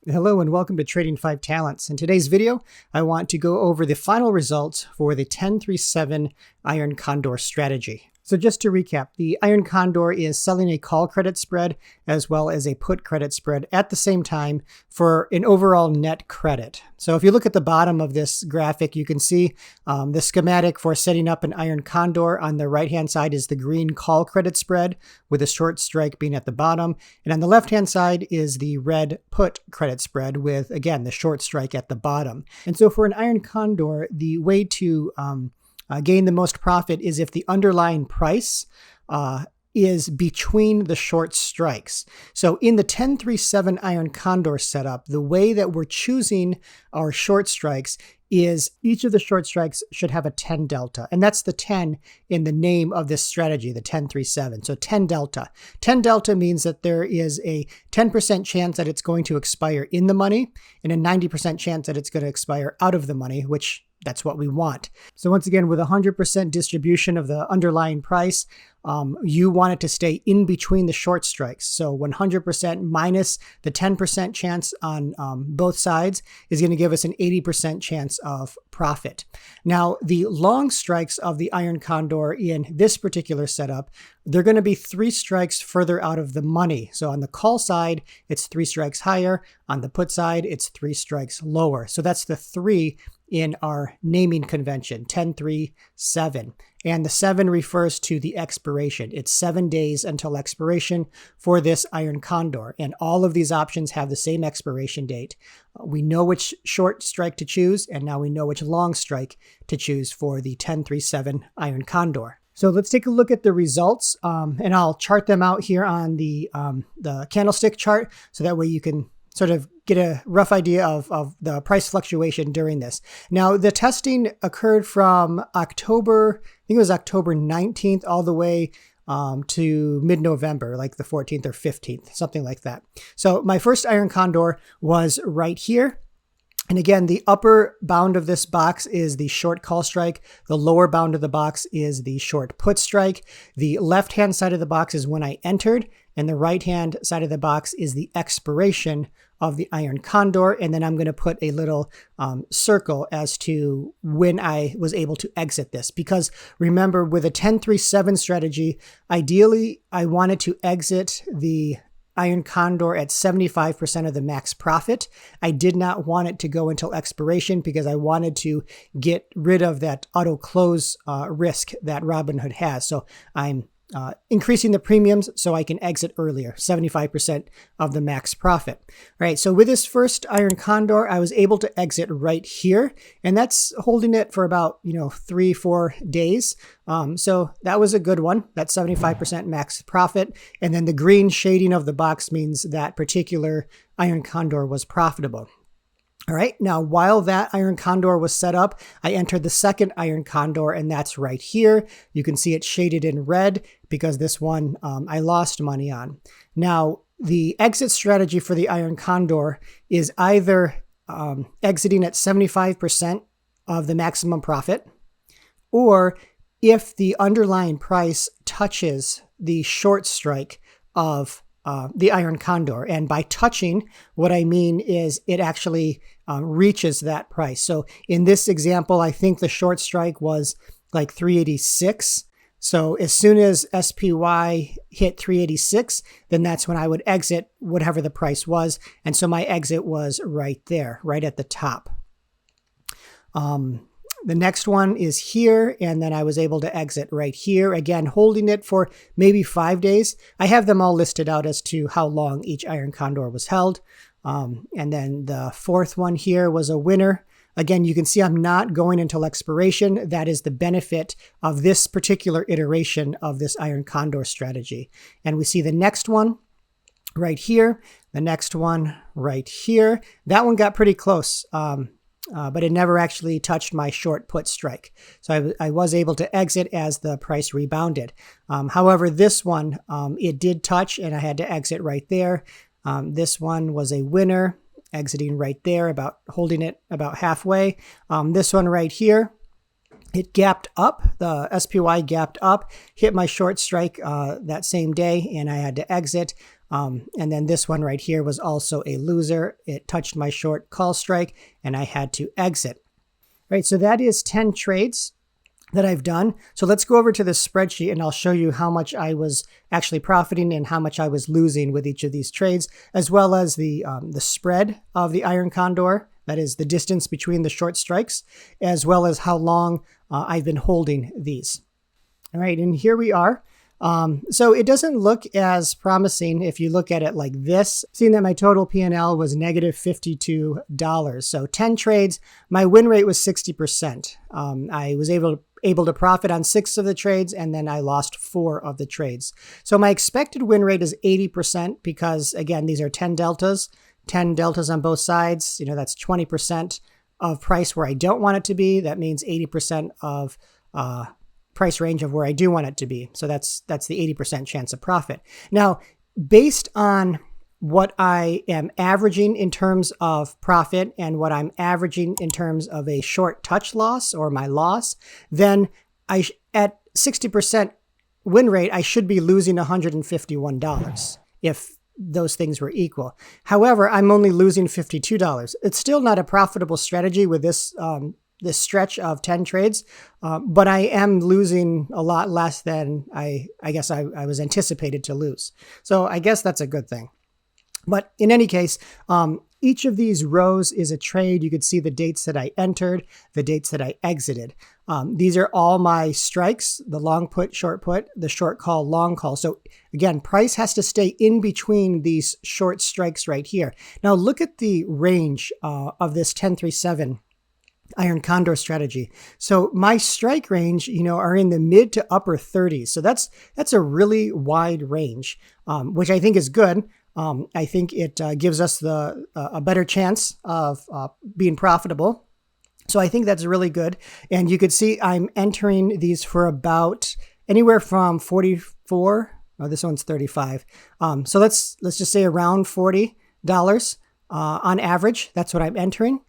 Hello and welcome to Trading 5 Talents. In today's video, I want to go over the final results for the 10-3-7 Iron Condor strategy. So just to recap, the Iron Condor is selling a call credit spread as well as a put credit spread at the same time for an overall net credit. So if you look at the bottom of this graphic, you can see the schematic for setting up an Iron Condor. On the right-hand side is the green call credit spread with a short strike being at the bottom. And on the left-hand side is the red put credit spread with, again, the short strike at the bottom. And so for an Iron Condor, the way to gain the most profit is if the underlying price is between the short strikes. So in the 10-3-7 Iron Condor setup, the way that we're choosing our short strikes is each of the short strikes should have a 10 delta. And that's the 10 in the name of this strategy, the 10-3-7. So 10 delta. 10 delta means that there is a 10% chance that it's going to expire in the money and a 90% chance that it's going to expire out of the money, which that's what we want. So once again, with 100% distribution of the underlying price, you want it to stay in between the short strikes. So 100% minus the 10% chance on both sides is going to give us an 80% chance of profit. Now, the long strikes of the Iron Condor in this particular setup, they're going to be 3 strikes further out of the money. So on the call side, it's 3 strikes higher. On the put side, it's 3 strikes lower. So that's the 3 in our naming convention, 10-3-7. And the 7 refers to the expiration. It's 7 days until expiration for this Iron Condor. And all of these options have the same expiration date. We know which short strike to choose, and now we know which long strike to choose for the 10-3-7 Iron Condor. So let's take a look at the results, and I'll chart them out here on the candlestick chart, so that way you can sort of get a rough idea of the price fluctuation during this. Now, the testing occurred from October, I think it was October 19th, all the way to mid-November, like the 14th or 15th, something like that. So my first Iron Condor was right here. And again, the upper bound of this box is the short call strike. The lower bound of the box is the short put strike. The left-hand side of the box is when I entered, and the right-hand side of the box is the expiration of the Iron Condor. And then I'm going to put a little circle as to when I was able to exit this. Because remember, with a 10-3-7 strategy, ideally, I wanted to exit the Iron Condor at 75% of the max profit. I did not want it to go until expiration because I wanted to get rid of that auto close risk that Robinhood has. So I'm increasing the premiums so I can exit earlier, 75% of the max profit. All right, so with this first Iron Condor, I was able to exit right here, and that's holding it for about 3-4 days. So that was a good one. That's 75% max profit, and then the green shading of the box means that particular Iron Condor was profitable. All right, now while that Iron Condor was set up, I entered the second Iron Condor, and that's right here. You can see it shaded in red because this one I lost money on. Now, the exit strategy for the Iron Condor is either exiting at 75% of the maximum profit, or if the underlying price touches the short strike of the Iron Condor. And by touching, what I mean is it actually reaches that price. So in this example, I think the short strike was like 386. So as soon as SPY hit 386, then that's when I would exit whatever the price was. And so my exit was right there, right at the top. The next one is here, and then I was able to exit right here, again, holding it for maybe 5 days. I have them all listed out as to how long each Iron Condor was held. And then the fourth one here was a winner. Again, you can see I'm not going until expiration. That is the benefit of this particular iteration of this Iron Condor strategy. And we see the next one right here, the next one right here. That one got pretty close. But it never actually touched my short put strike. So I was able to exit as the price rebounded. However, this one, it did touch, and I had to exit right there. This one was a winner, exiting right there, holding it about halfway. This one right here, it gapped up, the SPY gapped up, hit my short strike that same day, and I had to exit. And then this one right here was also a loser. It touched my short call strike and I had to exit. Right, so that is 10 trades that I've done. So let's go over to this spreadsheet and I'll show you how much I was actually profiting and how much I was losing with each of these trades, as well as the spread of the Iron Condor, that is the distance between the short strikes, as well as how long I've been holding these. All right, and here we are. So it doesn't look as promising if you look at it like this, seeing that my total P&L was negative $52. So 10 trades, my win rate was 60%. I was able to profit on 6 of the trades, and then I lost 4 of the trades. So my expected win rate is 80% because, again, these are 10 deltas on both sides. You know, that's 20% of price where I don't want it to be. That means 80% of price range of where I do want it to be. So that's the 80% chance of profit. Now, based on what I am averaging in terms of profit and what I'm averaging in terms of a short touch loss or my loss, then at 60% win rate, I should be losing $151 if those things were equal. However, I'm only losing $52. It's still not a profitable strategy with this stretch of 10 trades, but I am losing a lot less than I guess I was anticipated to lose. So I guess that's a good thing. But in any case, each of these rows is a trade. You could see the dates that I entered, the dates that I exited. These are all my strikes, the long put, short put, the short call, long call. So again, price has to stay in between these short strikes right here. Now look at the range of this 10-3-7 Iron Condor strategy. So my strike range, are in the mid to upper 30s. So that's a really wide range, which I think is good. I think it gives us a better chance of being profitable. So I think that's really good. And you could see I'm entering these for about anywhere from 44. Oh, this one's 35. So let's just say around $40 on average. That's what I'm entering.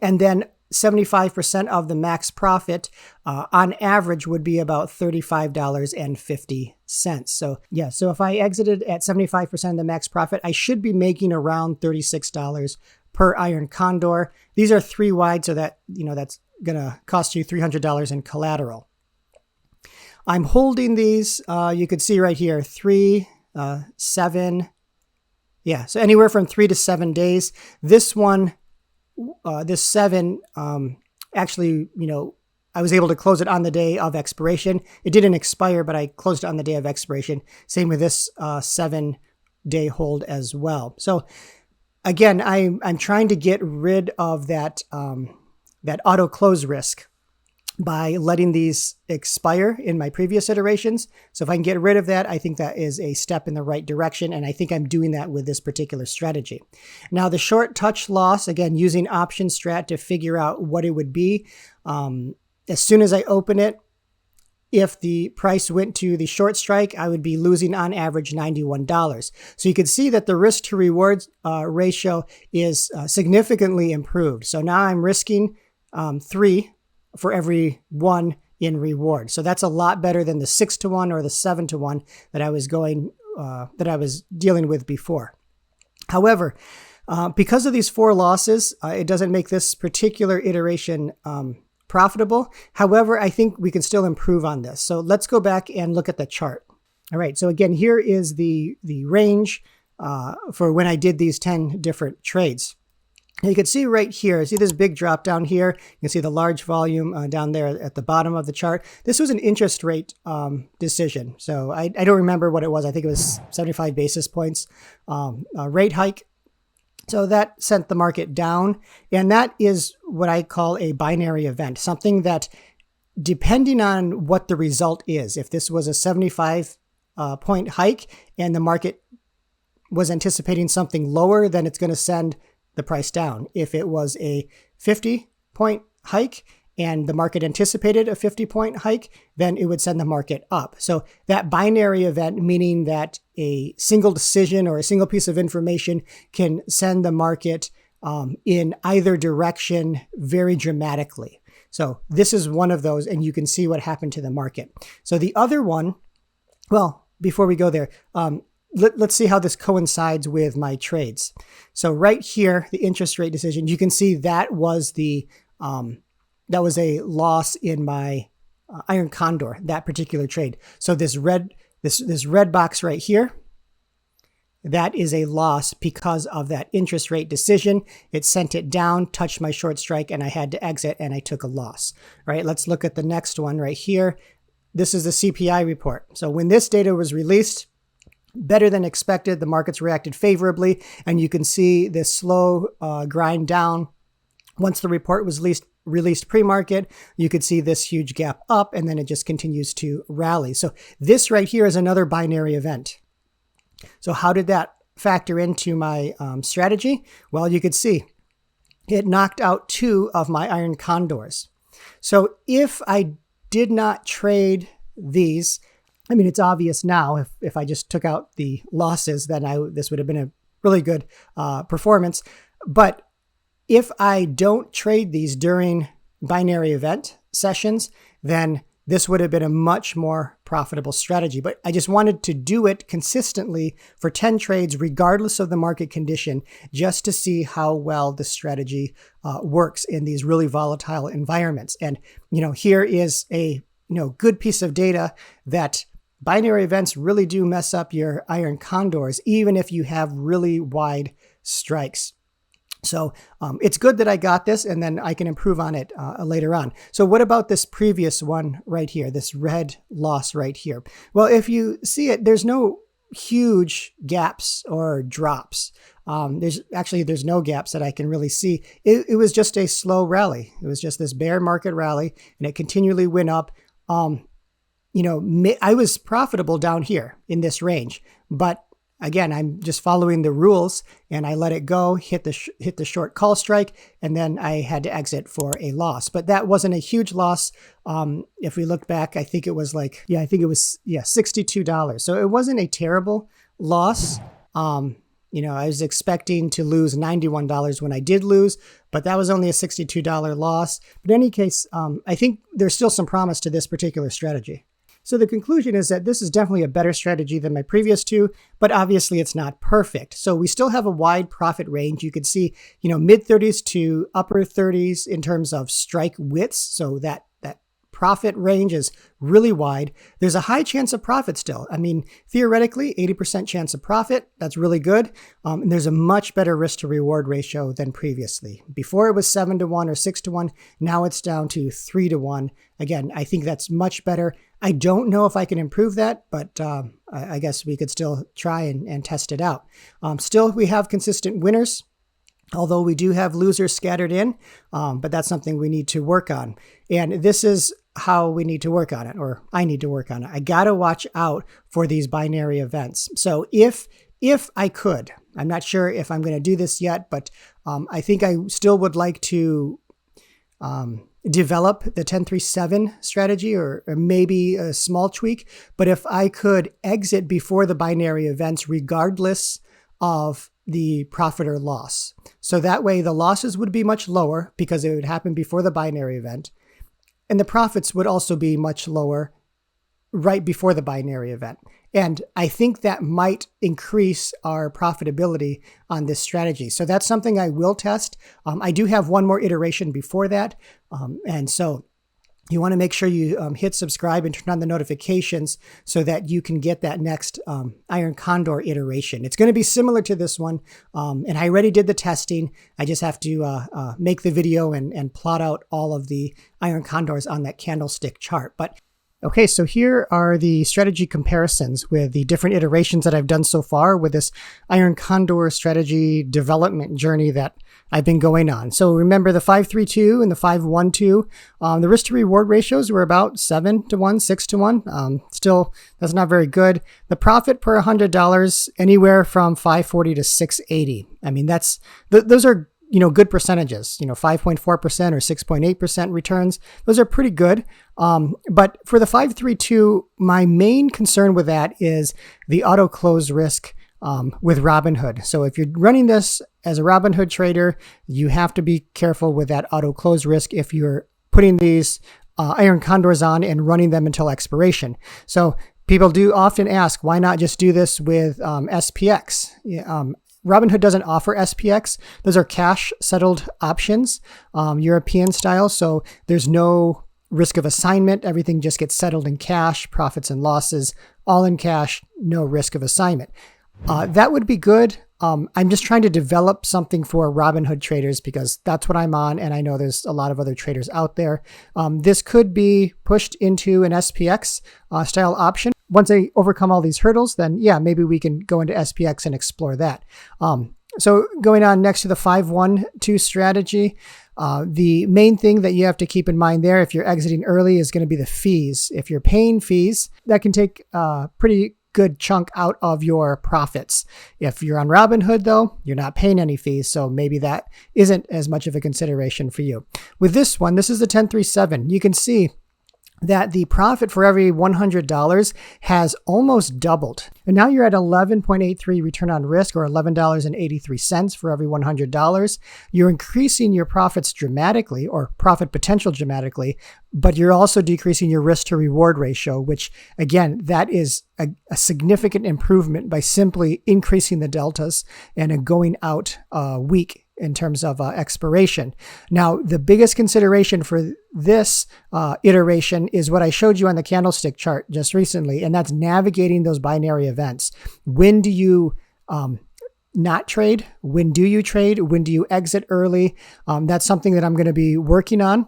And then 75% of the max profit on average would be about $35.50. So yeah, so if I exited at 75% of the max profit, I should be making around $36 per Iron Condor. These are 3 wide, so that, that's going to cost you $300 in collateral. I'm holding these, you could see right here, 3, 7. Yeah, so anywhere from 3 to 7 days. This one, this 7, actually, I was able to close it on the day of expiration. It didn't expire, but I closed it on the day of expiration. Same with this 7-day hold as well. So again, I'm trying to get rid of that auto close risk by letting these expire in my previous iterations. So if I can get rid of that, I think that is a step in the right direction. And I think I'm doing that with this particular strategy. Now the short touch loss, again, using option strat to figure out what it would be. As soon as I open it, if the price went to the short strike, I would be losing on average $91. So you can see that the risk to reward ratio is significantly improved. So now I'm risking 3 for every 1 in reward. So that's a lot better than the 6-to-1 or the 7-to-1 that I was dealing with before. However, because of these 4 losses, it doesn't make this particular iteration profitable. However, I think we can still improve on this. So let's go back and look at the chart. All right. So again, here is the range for when I did these 10 different trades. You can see right here, see this big drop down here. You can see the large volume down there at the bottom of the chart. This was an interest rate decision. So I don't remember what it was. I think it was 75 basis points rate hike. So that sent the market down. And that is what I call a binary event, something that depending on what the result is, if this was a 75 point hike and the market was anticipating something lower, then it's going to send the price down. If it was a 50-point hike and the market anticipated a 50-point hike, then it would send the market up. So that binary event, meaning that a single decision or a single piece of information can send the market in either direction very dramatically. So this is one of those, and you can see what happened to the market. So the other one, well, before we go there, let's see how this coincides with my trades. So right here, the interest rate decision, you can see that was that was a loss in my Iron Condor, that particular trade. So this red box right here, that is a loss because of that interest rate decision. It sent it down, touched my short strike, and I had to exit, and I took a loss. All right, let's look at the next one right here. This is the CPI report. So when this data was released, better than expected, the markets reacted favorably, and you can see this slow grind down. Once the report was released pre-market, you could see this huge gap up, and then it just continues to rally. So this right here is another binary event. So how did that factor into my strategy? Well, you could see it knocked out 2 of my Iron Condors. So if I did not trade these, I mean, it's obvious now, if I just took out the losses, then this would have been a really good performance. But if I don't trade these during binary event sessions, then this would have been a much more profitable strategy. But I just wanted to do it consistently for 10 trades, regardless of the market condition, just to see how well the strategy works in these really volatile environments. And, here is a, good piece of data that binary events really do mess up your Iron Condors, even if you have really wide strikes. So it's good that I got this, and then I can improve on it later on. So what about this previous one right here, this red loss right here? Well, if you see it, there's no huge gaps or drops. There's no gaps that I can really see. It was just a slow rally. It was just this bear market rally, and it continually went up. I was profitable down here in this range, but again, I'm just following the rules, and I let it go, hit the short call strike, and then I had to exit for a loss. But that wasn't a huge loss. If we look back, I think it was $62. So it wasn't a terrible loss. I was expecting to lose $91 when I did lose, but that was only a $62 loss. But in any case, I think there's still some promise to this particular strategy. So the conclusion is that this is definitely a better strategy than my previous 2, but obviously it's not perfect. So we still have a wide profit range. You could see, mid 30s to upper 30s in terms of strike widths. So that profit range is really wide. There's a high chance of profit still. I mean, theoretically, 80% chance of profit. That's really good. And there's a much better risk to reward ratio than previously. Before it was 7-to-1 or 6-to-1. Now it's down to 3-to-1. Again, I think that's much better. I don't know if I can improve that, but I guess we could still try and test it out. Still, we have consistent winners, although we do have losers scattered in, but that's something we need to work on. And this is how we need to work on it, or I need to work on it. I got to watch out for these binary events. So if I could, I'm not sure if I'm going to do this yet, but I think I still would like to develop the 10-3-7 strategy, or maybe a small tweak. But if I could exit before the binary events, regardless of the profit or loss. So that way the losses would be much lower because it would happen before the binary event. And the profits would also be much lower right before the binary event. And I think that might increase our profitability on this strategy. So that's something I will test. I do have one more iteration before that. And so you want to make sure you hit subscribe and turn on the notifications so that you can get that next Iron Condor iteration. It's going to be similar to this one. And I already did the testing. I just have to make the video and plot out all of the Iron Condors on that candlestick chart. But okay, so here are the strategy comparisons with the different iterations that I've done so far with this Iron Condor strategy development journey that I've been going on. So remember the 5-3-2 and the 5-1-2, the risk to reward ratios were about 7-to-1, 6-to-1. Still, that's not very good. The profit per $100, anywhere from $540 to $680. I mean, those are good percentages, 5.4% or 6.8% returns. Those are pretty good. But for the 5-3-2, my main concern with that is the auto close risk with Robinhood. So if you're running this as a Robinhood trader, you have to be careful with that auto close risk if you're putting these Iron Condors on and running them until expiration. So People do often ask, why not just do this with SPX? Robinhood doesn't offer SPX. Those are cash settled options, European style. So there's no risk of assignment. Everything just gets settled in cash, profits and losses, all in cash, no risk of assignment. That would be good. I'm just trying to develop something for Robinhood traders because that's what I'm on. And I know there's a lot of other traders out there. This could be pushed into an SPX style option. Once I overcome all these hurdles, then yeah, maybe we can go into SPX and explore that. So going on next to the 5-1-2 strategy, the main thing that you have to keep in mind there if you're exiting early is going to be the fees. If you're paying fees, that can take a pretty good chunk out of your profits. If you're on Robinhood, though, you're not paying any fees, so maybe that isn't as much of a consideration for you. With this one, this is the 1037. You can see that the profit for every $100 has almost doubled. And now you're at 11.83 return on risk, or $11.83 for every $100. You're increasing your profits dramatically, or profit potential dramatically, but you're also decreasing your risk to reward ratio, which again, that is a significant improvement by simply increasing the deltas and going out weak in terms of expiration. Now, the biggest consideration for this iteration is what I showed you on the candlestick chart just recently, and that's navigating those binary events. When do you not trade? When do you trade? When do you exit early? That's something that I'm going to be working on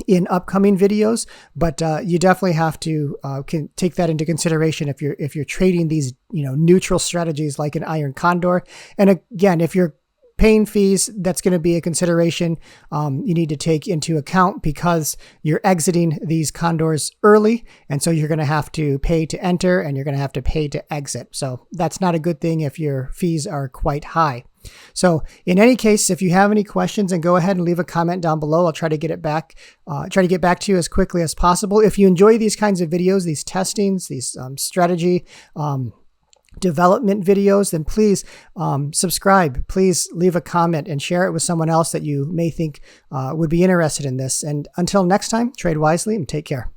in upcoming videos, but you definitely have to can take that into consideration if you're trading these neutral strategies like an iron condor. And again, if you're paying fees, that's going to be a consideration you need to take into account because you're exiting these condors early. And so you're going to have to pay to enter and you're going to have to pay to exit. So that's not a good thing if your fees are quite high. So in any case, if you have any questions, then go ahead and leave a comment down below. I'll try to get it back, to get back to you as quickly as possible. If you enjoy these kinds of videos, these testings, these strategy, development videos, then please subscribe, please leave a comment and share it with someone else that you may think would be interested in this. And until next time, trade wisely and take care.